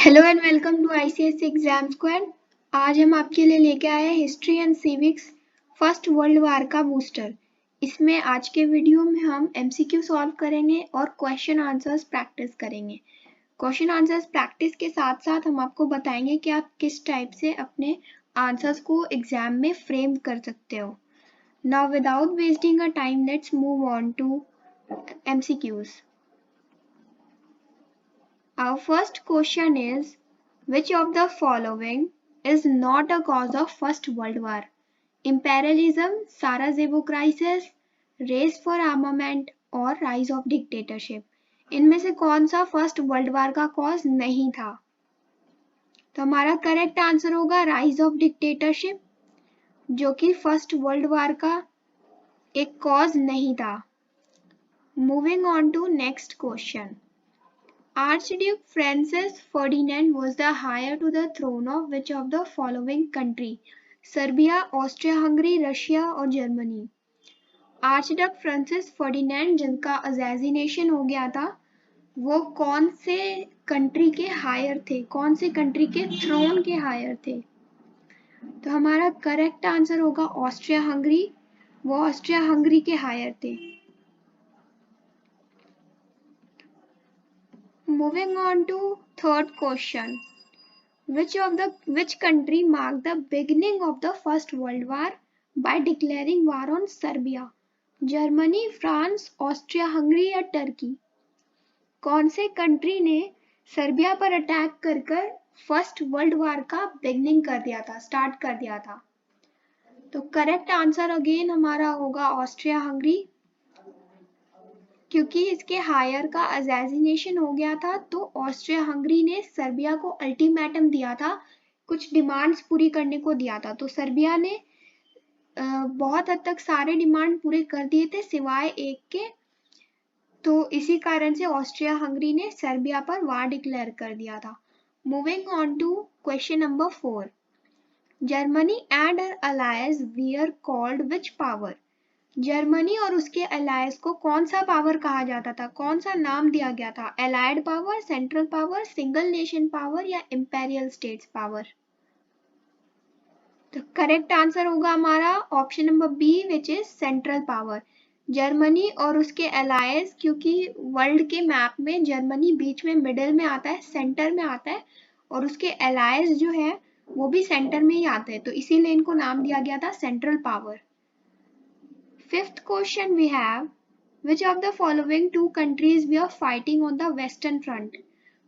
Hello and welcome to ICSE exam squad. आज हम आपके लिए लेके आए हैं history and civics first world war का बूस्टर। इसमें आज के वीडियो में हम एमसीक्यू सॉल्व करेंगे और क्वेश्चन आंसर्स प्रैक्टिस करेंगे। क्वेश्चन आंसर्स प्रैक्टिस के साथ साथ हम आपको बताएंगे कि आप किस टाइप से अपने आंसर्स को एग्जाम में फ्रेम कर सकते हो। Now without wasting a time let's move on to MCQs. Our first question is, which of the following is not a cause of First World War? Imperialism, Sarajevo crisis, race for armament और rise of dictatorship? इनमें से कौन सा first world war का cause नहीं था? तो हमारा करेक्ट आंसर होगा राइज ऑफ डिक्टेटरशिप, जो कि फर्स्ट वर्ल्ड वार का एक कॉज नहीं था। Moving on to next question. Archduke Francis Ferdinand was the heir to the throne of which of the following country? Serbia, Austria-Hungary, Russia और Germany. आर्चडक Francis Ferdinand जिनका assassination हो गया था, वो कौन से कंट्री के हायर थे, कौन से कंट्री के थ्रोन के हायर थे? तो हमारा करेक्ट आंसर होगा ऑस्ट्रिया-हंगरी, वो ऑस्ट्रिया-हंगरी के हायर थे। Moving on to third question. Which country marked the beginning of the First World War by declaring war on Serbia? Germany, France, Austria-Hungary या टर्की? कौन से कंट्री ने सर्बिया पर attack कर फर्स्ट वर्ल्ड वार का beginning कर दिया था, स्टार्ट कर दिया था? तो करेक्ट आंसर अगेन हमारा होगा ऑस्ट्रिया-हंगरी, क्योंकि इसके हायर का असैसिनेशन हो गया था, तो ऑस्ट्रिया-हंगरी ने सर्बिया को अल्टीमेटम दिया था, कुछ डिमांड्स पूरी करने को दिया था। तो सर्बिया ने बहुत हद तक सारे डिमांड पूरे कर दिए थे सिवाय एक के, तो इसी कारण से ऑस्ट्रिया-हंगरी ने सर्बिया पर वार डिक्लेयर कर दिया था। Moving on to question number 4। Germany and her alliance were called which power? Germany और उसके अलायंस को कौन सा पावर कहा जाता था, कौन सा नाम दिया गया था? Allied power, central power, single nation power या इंपेरियल स्टेट्स पावर? तो करेक्ट आंसर होगा हमारा option number B, which is central power. Germany और उसके अलायंस, क्योंकि वर्ल्ड के मैप में जर्मनी बीच में मिडिल में आता है, सेंटर में आता है, और उसके अलायंस जो है वो भी सेंटर में ही आते हैं, तो इसीलिए इनको नाम दिया गया था central power. Fifth question we have, which of the following two countries were fighting on the Western Front?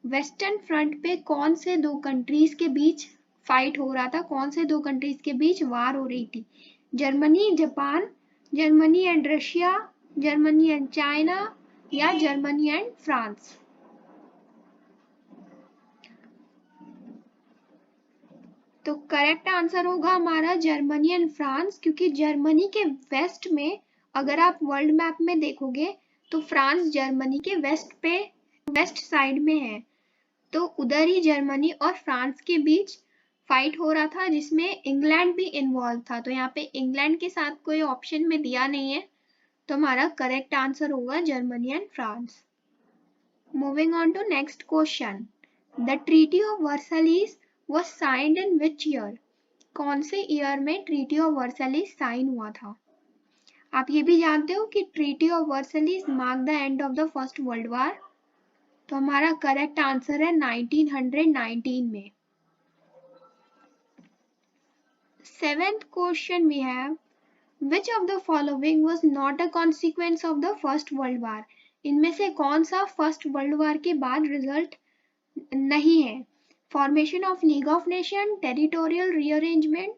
Western Front पे कौन से दो कंट्रीज के बीच फाइट हो रहा था, कौन से दो कंट्रीज के बीच वार हो रही थी? Germany, Japan, Germany and Russia, Germany and China या जर्मनी एंड फ्रांस? तो करेक्ट आंसर होगा हमारा जर्मनी एंड फ्रांस, क्योंकि जर्मनी के वेस्ट में, अगर आप वर्ल्ड मैप में देखोगे तो फ्रांस जर्मनी के वेस्ट साइड में है, तो उधर ही जर्मनी और फ्रांस के बीच फाइट हो रहा था, जिसमें इंग्लैंड भी इन्वॉल्व था। तो यहाँ पे इंग्लैंड के साथ कोई ऑप्शन में दिया नहीं है, तो हमारा करेक्ट आंसर होगा Germany and France. Moving on to next question. The treaty of Versailles was signed in which year? कौन से ईयर में ट्रीटी ऑफ वर्साइल्स साइन हुआ था? आप ये भी जानते हो कि treaty of Versailles mark the end of the first world war, तो हमारा करेक्ट आंसर है 1919 में। Seventh question we have, which of the following was not a consequence of the first world war? इनमें से कौन सा फर्स्ट वर्ल्ड वार के बाद रिजल्ट नहीं है? Formation of league of nation, territorial rearrangement,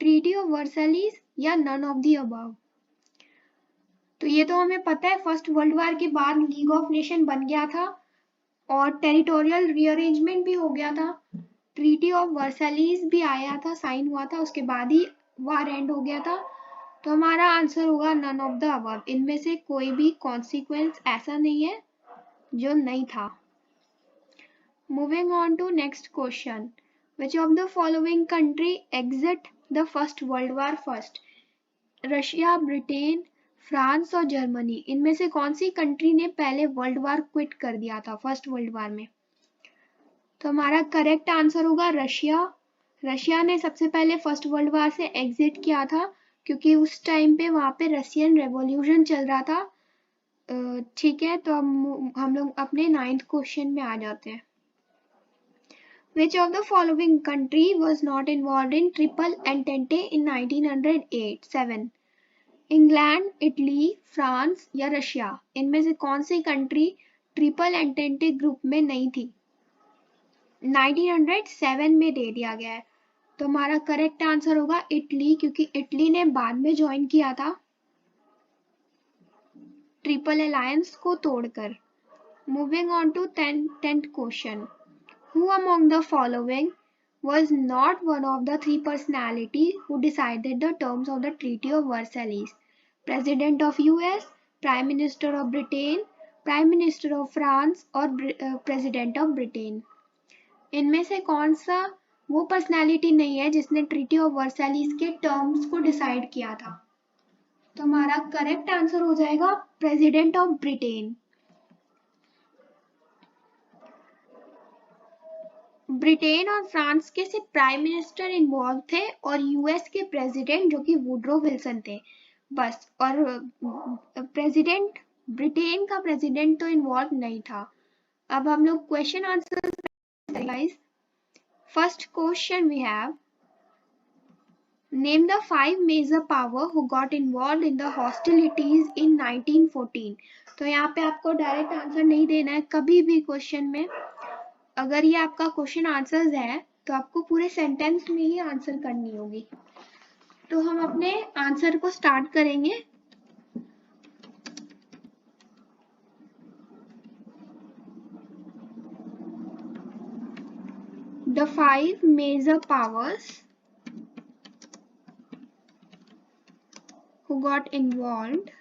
treaty of Versailles या नन ऑफ द अबव? तो ये तो हमें पता है, फर्स्ट वर्ल्ड वार के बाद लीग ऑफ नेशन बन गया था और टेरिटोरियल रीअरेंजमेंट भी हो गया था, ट्रीटी ऑफ वर्साइल्स भी आया था, साइन हुआ था, उसके बाद ही वार एंड हो गया था। तो हमारा आंसर होगा नन ऑफ द अबव। इनमें से कोई भी कॉन्सिक्वेंस ऐसा नहीं है जो नहीं था। Moving on to next question. Which of the following country exit the First World War first? Russia, Britain, France और जर्मनी, इनमें से कौन सी कंट्री ने पहले वर्ल्ड वार क्विट कर दिया था फर्स्ट वर्ल्ड वार में? तो हमारा करेक्ट आंसर होगा रशिया। रशिया ने सबसे पहले फर्स्ट वर्ल्ड वार से एग्जिट किया था क्योंकि उस टाइम पे वहां पे रशियन रेवोल्यूशन चल रहा था। ठीक है, तो हम लोग अपने 9th क्वेश्चन में आ जाते हैं। Which of the following country was not involved in Triple Entente in 1907? England, Italy, France या रशिया? इनमें से कौन सी कंट्री ट्रिपल एंटेंटे ग्रुप में नहीं थी? 1907 में दे दिया गया है। तो हमारा करेक्ट आंसर होगा इटली, क्योंकि इटली ने बाद में ज्वाइन किया था ट्रिपल अलायंस को तोड़कर। मूविंग ऑन टू 10th क्वेश्चन। Who among the following was not one of the three personalities who decided the terms of the Treaty of Versailles? President of US, Prime Minister of Britain, Prime Minister of France और President of Britain? इनमें से कौन सा वो personality नहीं है जिसने treaty of वर्सैलिस के टर्म्स को डिसाइड किया था? तो हमारा करेक्ट आंसर हो जाएगा प्रेसिडेंट ऑफ ब्रिटेन। ब्रिटेन और फ्रांस के सिर्फ प्राइम मिनिस्टर इन्वॉल्व थे और यूएस के प्रेसिडेंट जो कि वुड्रो विल्सन थे बस। और प्रेसिडेंट ब्रिटेन का प्रेसिडेंट तो इन्वॉल्व नहीं था। अब हम लोग question answer guys. First question we have name the 5 major power who got involve in the hostilities in 1914। तो यहाँ पे आपको डायरेक्ट आंसर नहीं देना है कभी भी क्वेश्चन में। अगर ये आपका क्वेश्चन आंसर्स है तो आपको पूरे सेंटेंस में ही आंसर करनी होगी। तो हम अपने आंसर को स्टार्ट करेंगे। The 5 major powers who got involved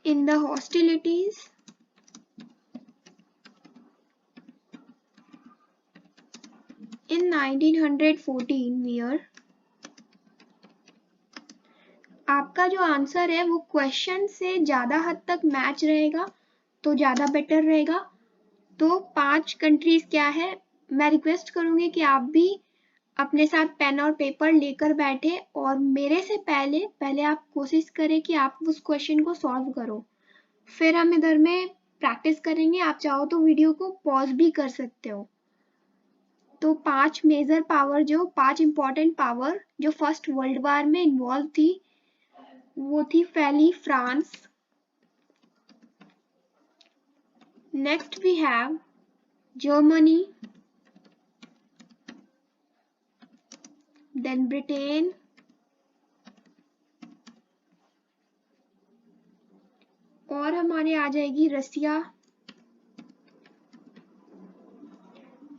in the hostilities in 1914 were। आपका जो आंसर है वो क्वेश्चन से ज्यादा हद तक मैच रहेगा तो ज्यादा बेटर रहेगा। तो 5 कंट्रीज क्या है, मैं रिक्वेस्ट करूंगी कि आप भी अपने साथ पेन और पेपर लेकर बैठे और मेरे से पहले आप कोशिश करें कि आप उस क्वेश्चन को सॉल्व करो। फिर हम इधर में प्रैक्टिस करेंगे। आप चाहो तो वीडियो को पॉज भी कर सकते हो। तो 5 मेजर पावर, जो 5 इंपॉर्टेंट पावर जो फर्स्ट वर्ल्ड वार में इन्वॉल्व थी वो थी पहली France, next we have Germany, then Britain, और हमारे आ जाएगी रसिया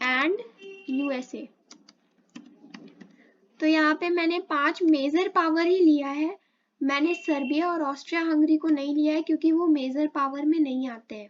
एंड यूएसए। तो यहाँ पे मैंने 5 मेजर पावर ही लिया है। मैंने सर्बिया और ऑस्ट्रिया हंगरी को नहीं लिया है क्योंकि वो मेजर पावर में नहीं आते हैं।